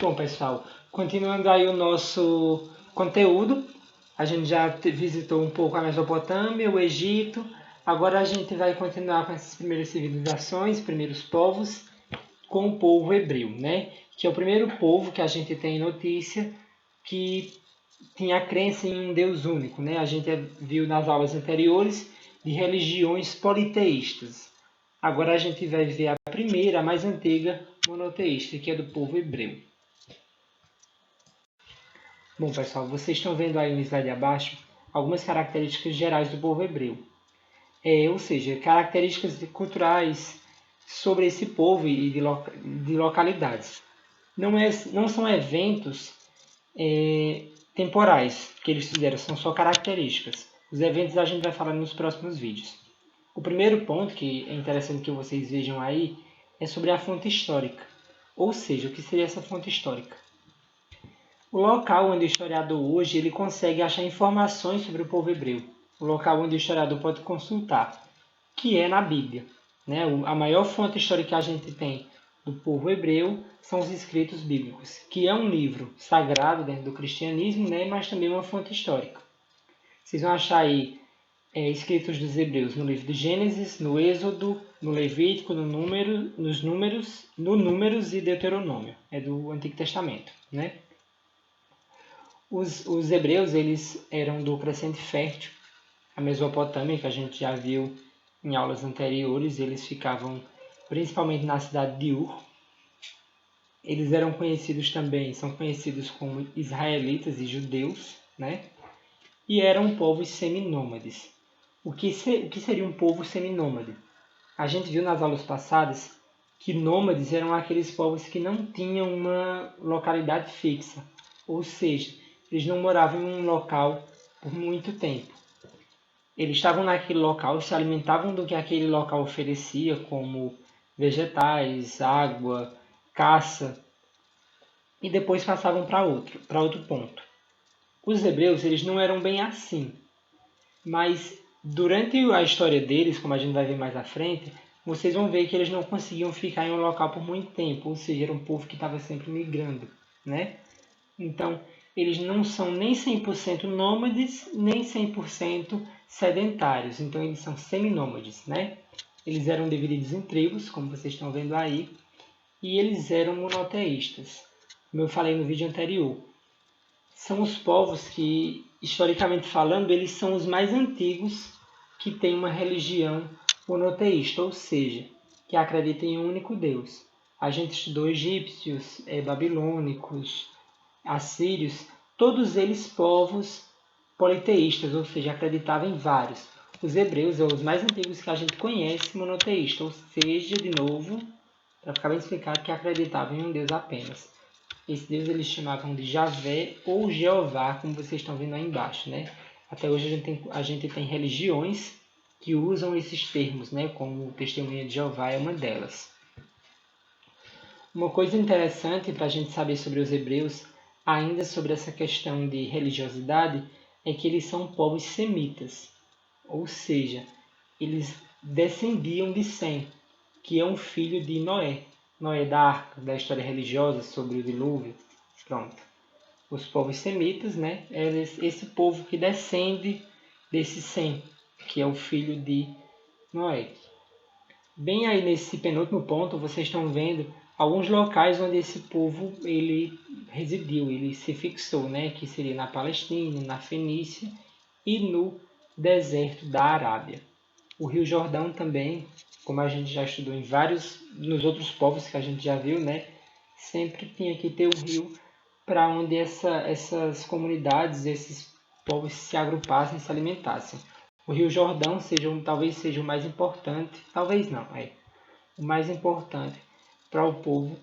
Bom, pessoal, continuando aí o nosso conteúdo, a gente já visitou um pouco a Mesopotâmia, o Egito, agora a gente vai continuar com essas primeiras civilizações, primeiros povos, com o povo hebreu, né? Que é o primeiro povo que a gente tem notícia que tinha a crença em um Deus único, né? A gente viu nas aulas anteriores de religiões politeístas. Agora a gente vai ver a primeira, a mais antiga, monoteísta, que é do povo hebreu. Bom, pessoal, vocês estão vendo aí no slide abaixo algumas características gerais do povo hebreu. Ou seja, características culturais sobre esse povo e de localidades. Não são eventos temporais que eles fizeram, são só características. Os eventos a gente vai falar nos próximos vídeos. O primeiro ponto que é interessante que vocês vejam aí é sobre a fonte histórica. Ou seja, o que seria essa fonte histórica? O local onde o historiador hoje ele consegue achar informações sobre o povo hebreu. O local onde o historiador pode consultar, que é na Bíblia. Né? A maior fonte histórica que a gente tem do povo hebreu são os escritos bíblicos, que é um livro sagrado dentro do cristianismo, né? Mas também uma fonte histórica. Vocês vão achar aí escritos dos hebreus no livro de Gênesis, no Êxodo, no Levítico, no Números e Deuteronômio. É do Antigo Testamento. Né? Os hebreus eles eram do Crescente Fértil, a Mesopotâmia, que a gente já viu em aulas anteriores, eles ficavam principalmente na cidade de Ur. Eles eram conhecidos também, são conhecidos como israelitas e judeus, né? E eram povos seminômades. O que seria um povo seminômade? A gente viu nas aulas passadas que nômades eram aqueles povos que não tinham uma localidade fixa, ou seja, eles não moravam em um local por muito tempo. Eles estavam naquele local, se alimentavam do que aquele local oferecia, como vegetais, água, caça, e depois passavam para outro ponto. Os hebreus eles não eram bem assim, mas durante a história deles, como a gente vai ver mais à frente, vocês vão ver que eles não conseguiam ficar em um local por muito tempo, ou seja, era um povo que estava sempre migrando, né? Então, eles não são nem 100% nômades, nem 100% sedentários. Então, eles são seminômades, né? Eles eram divididos em tribos, como vocês estão vendo aí, e eles eram monoteístas, como eu falei no vídeo anterior. São os povos que, historicamente falando, eles são os mais antigos que têm uma religião monoteísta, ou seja, que acreditam em um único Deus. A gente estudou egípcios, babilônicos, assírios, todos eles povos politeístas, ou seja, acreditavam em vários. Os hebreus são os mais antigos que a gente conhece monoteístas, ou seja, de novo, para ficar bem explicado, que acreditavam em um Deus apenas. Esse Deus eles chamavam de Javé ou Jeová, como vocês estão vendo aí embaixo. Né? Até hoje a gente tem religiões que usam esses termos, né? Como o Testemunha de Jeová é uma delas. Uma coisa interessante para a gente saber sobre os hebreus, ainda sobre essa questão de religiosidade, é que eles são povos semitas, ou seja, eles descendiam de Sem, que é um filho de Noé. Noé da Arca, da história religiosa sobre o dilúvio. Pronto. Os povos semitas, né? É esse povo que descende desse Sem, que é o filho de Noé. Bem aí nesse penúltimo ponto, vocês estão vendo alguns locais onde esse povo ele residiu, ele se fixou, né? Que seria na Palestina, na Fenícia e no deserto da Arábia. O Rio Jordão também, como a gente já estudou nos outros povos que a gente já viu, né? Sempre tinha que ter o rio para onde essas comunidades, esses povos se agrupassem e se alimentassem. O Rio Jordão talvez seja o mais importante, talvez não, o mais importante para o povo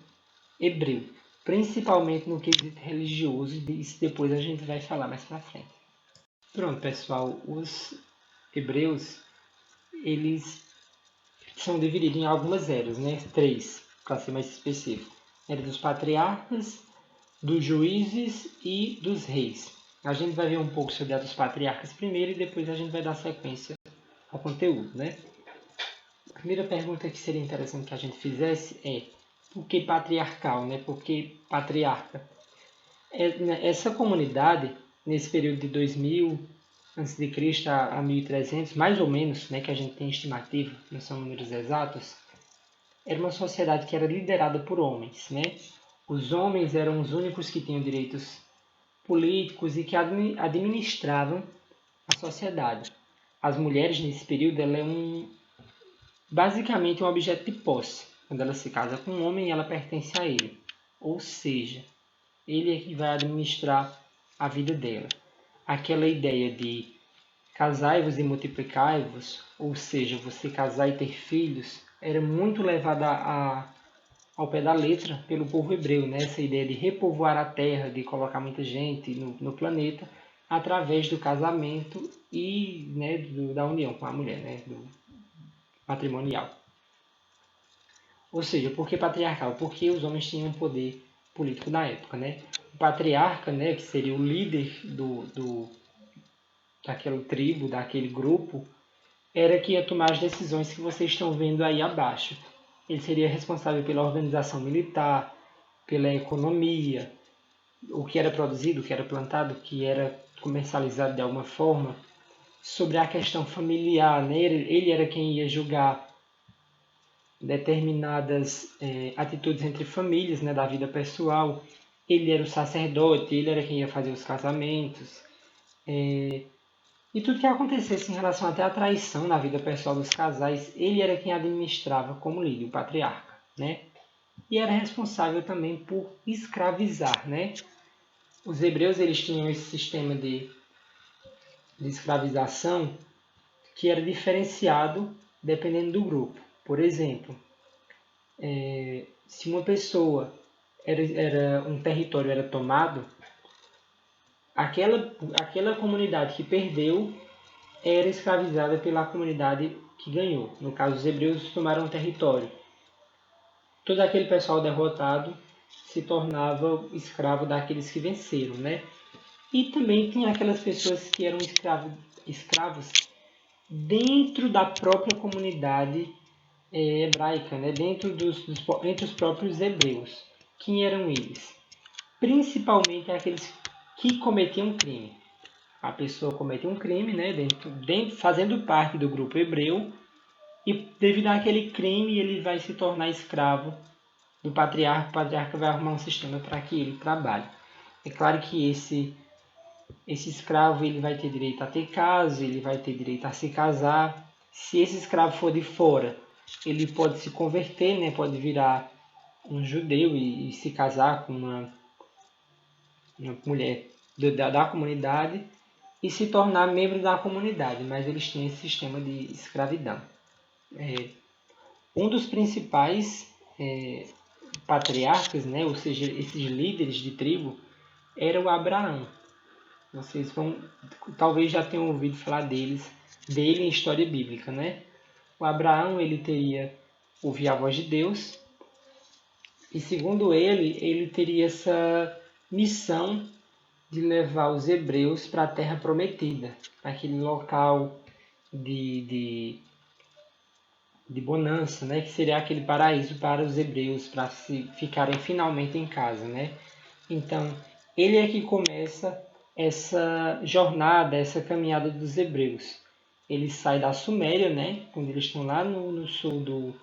hebreu, principalmente no quesito religioso, e isso depois a gente vai falar mais para frente. Pronto, pessoal, os hebreus, eles são divididos em algumas eras, né? 3, para ser mais específico. Era dos patriarcas, dos juízes e dos reis. A gente vai ver um pouco sobre a dos patriarcas primeiro e depois a gente vai dar sequência ao conteúdo, né? A primeira pergunta que seria interessante que a gente fizesse é: Por que patriarcal, né? Por que patriarca? Essa comunidade, nesse período de 2000 a.C. a 1300, mais ou menos, né, que a gente tem estimativa, não são números exatos, era uma sociedade que era liderada por homens, né? Os homens eram os únicos que tinham direitos políticos e que administravam a sociedade. As mulheres, nesse período, ela basicamente um objeto de posse. Quando ela se casa com um homem, ela pertence a ele. Ou seja, ele é que vai administrar a vida dela. Aquela ideia de casai-vos e multiplicai-vos, ou seja, você casar e ter filhos, era muito levada ao pé da letra pelo povo hebreu, né? Essa ideia de repovoar a terra, de colocar muita gente no planeta, através do casamento e, né, da união com a mulher, né? Do matrimonial. Ou seja, por que patriarcal? Porque os homens tinham poder político na época, né? O patriarca, né, que seria o líder daquela tribo, daquele grupo, era que ia tomar as decisões que vocês estão vendo aí abaixo. Ele seria responsável pela organização militar, pela economia, o que era produzido, o que era plantado, o que era comercializado de alguma forma, sobre a questão familiar, né? Ele era quem ia julgar determinadas atitudes entre famílias, né, da vida pessoal. Ele era o sacerdote, ele era quem ia fazer os casamentos. E tudo que acontecesse em relação até à traição na vida pessoal dos casais, ele era quem administrava como líder, o patriarca, né? E era responsável também por escravizar, né? Os hebreus eles tinham esse sistema de escravização que era diferenciado dependendo do grupo. Por exemplo, se uma pessoa um território era tomado, aquela comunidade que perdeu era escravizada pela comunidade que ganhou. No caso, os hebreus tomaram um território. Todo aquele pessoal derrotado se tornava escravo daqueles que venceram, né? E também tinha aquelas pessoas que eram escravos dentro da própria comunidade hebraica, né? Entre os próprios hebreus. Quem eram eles? Principalmente aqueles que cometiam crime. A pessoa comete um crime, né? Fazendo parte do grupo hebreu, e devido àquele crime ele vai se tornar escravo do patriarca. O patriarca vai arrumar um sistema para que ele trabalhe. É claro que esse escravo ele vai ter direito a ter casa, ele vai ter direito a se casar. Se esse escravo for de fora, ele pode se converter, né? Pode virar um judeu e se casar com uma mulher da comunidade e se tornar membro da comunidade, mas eles tinham esse sistema de escravidão. Um dos principais patriarcas, né? Ou seja, esses líderes de tribo, era o Abraão. Vocês talvez já tenham ouvido falar dele em história bíblica, né? O Abraão, ele teria ouvido a voz de Deus e, segundo ele teria essa missão de levar os hebreus para a Terra Prometida, aquele local de bonança, né? Que seria aquele paraíso para os hebreus, para ficarem finalmente em casa, né? Então, ele é que começa essa jornada, essa caminhada dos hebreus. Ele sai da Suméria, né? Quando eles estão lá no sul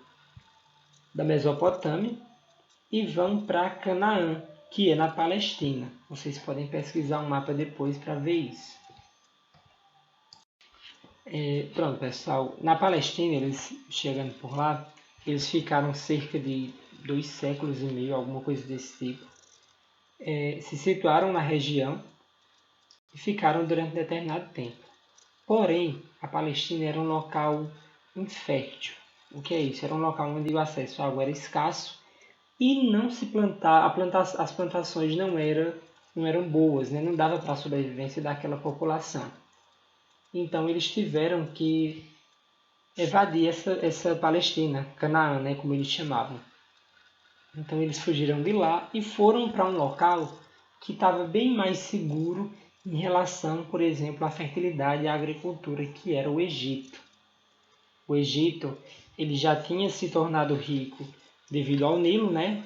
da Mesopotâmia, e vão para Canaã, que é na Palestina. Vocês podem pesquisar um mapa depois para ver isso. Pronto, pessoal. Na Palestina, eles chegando por lá, eles ficaram cerca de 2 séculos e meio, alguma coisa desse tipo. Se situaram na região e ficaram durante determinado tempo. Porém, a Palestina era um local infértil. O que é isso? Era um local onde o acesso à água era escasso e não se as plantações não eram boas, né? Não dava para a sobrevivência daquela população. Então eles tiveram que evadir essa Palestina, Canaã, né? Como eles chamavam. Então eles fugiram de lá e foram para um local que estava bem mais seguro em relação, por exemplo, à fertilidade e à agricultura, que era o Egito. O Egito ele já tinha se tornado rico devido ao Nilo, né?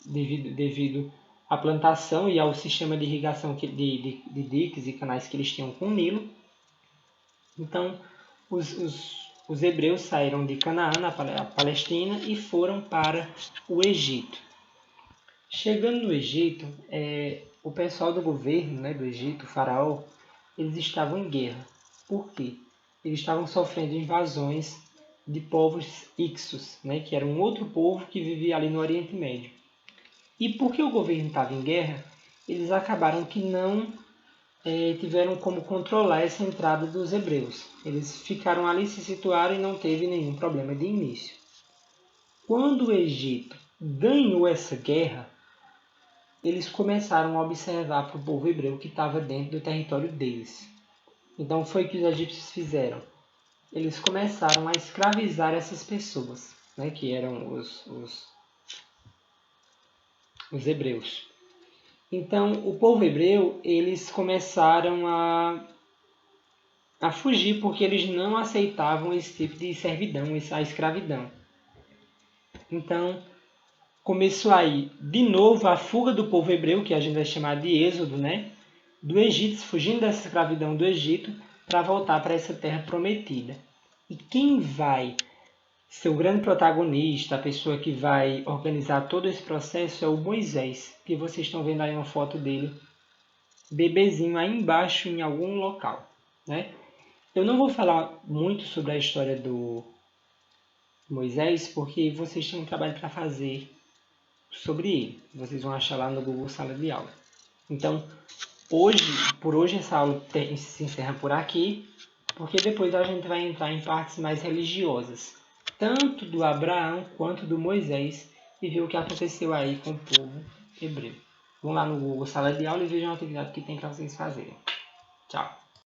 Devido à plantação e ao sistema de irrigação de diques e canais que eles tinham com o Nilo. Então, os hebreus saíram de Canaã, na Palestina, e foram para o Egito. Chegando no Egito, o pessoal do governo, né, do Egito, o faraó, eles estavam em guerra. Por quê? Eles estavam sofrendo invasões de povos Ixos, né, que era um outro povo que vivia ali no Oriente Médio. E porque o governo estava em guerra, eles acabaram que não tiveram como controlar essa entrada dos hebreus. Eles ficaram ali, se situaram e não teve nenhum problema de início. Quando o Egito ganhou essa guerra, eles começaram a observar para o povo hebreu que estava dentro do território deles. Então foi o que os egípcios fizeram. Eles começaram a escravizar essas pessoas, né, que eram os hebreus. Então, o povo hebreu, eles começaram a fugir porque eles não aceitavam esse tipo de servidão, a escravidão. Então, começou aí, de novo, a fuga do povo hebreu, que a gente vai chamar de êxodo, né? Do Egito, fugindo dessa escravidão do Egito, para voltar para essa terra prometida. E quem vai ser o grande protagonista, a pessoa que vai organizar todo esse processo, é o Moisés, que vocês estão vendo aí uma foto dele, bebezinho aí embaixo em algum local, né? Eu não vou falar muito sobre a história do Moisés, porque vocês têm um trabalho para fazer sobre ele. Vocês vão achar lá no Google Sala de Aula. Então, por hoje essa aula se encerra por aqui, porque depois a gente vai entrar em partes mais religiosas, tanto do Abraão quanto do Moisés, e ver o que aconteceu aí com o povo hebreu. Vão lá no Google Sala de Aula e vejam a atividade que tem para vocês fazerem. Tchau!